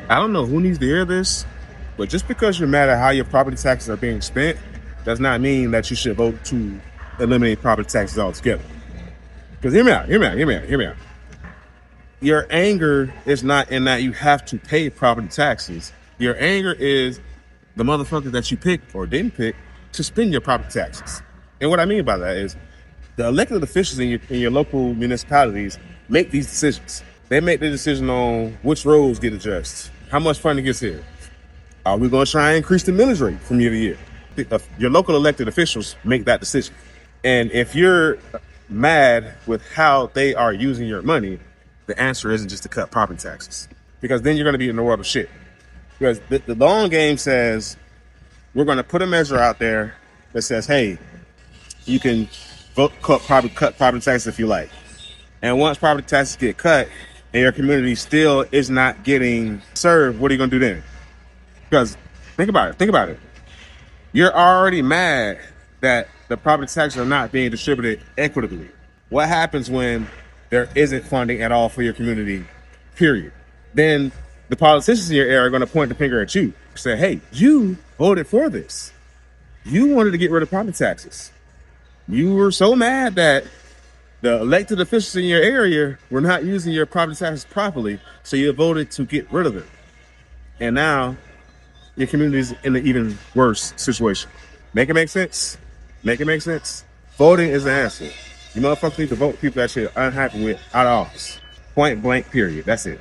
I don't know who needs to hear this, but just because you're mad at how your property taxes are being spent does not mean that you should vote to eliminate property taxes altogether. Because hear me out. Your anger is not in that you have to pay property taxes. Your anger is the motherfuckers that you picked or didn't pick to spend your property taxes. And what I mean by that is the elected officials in your local municipalities make these decisions. They make the decision on which roads get addressed, how much funding gets here. Are we going to try and increase the millage rate from year to year? Your local elected officials make that decision. And if you're mad with how they are using your money, the answer isn't just to cut property taxes, because then you're going to be in the world of shit. Because the long game says we're going to put a measure out there that says, hey, you can cut property taxes if you like. And once property taxes get cut and your community still is not getting served, what are you going to do then? Because think about it. You're already mad that the property taxes are not being distributed equitably. What happens when there isn't funding at all for your community, period? Then the politicians in your area are going to point the finger at you, say, hey, you voted for this. You wanted to get rid of property taxes. You were so mad that the elected officials in your area were not using your property taxes properly, so you voted to get rid of them. And now your community is in an even worse situation. Make it make sense? Make it make sense? Voting is the answer. You motherfuckers need to vote people that you're unhappy with out of office. Point blank, period. That's it.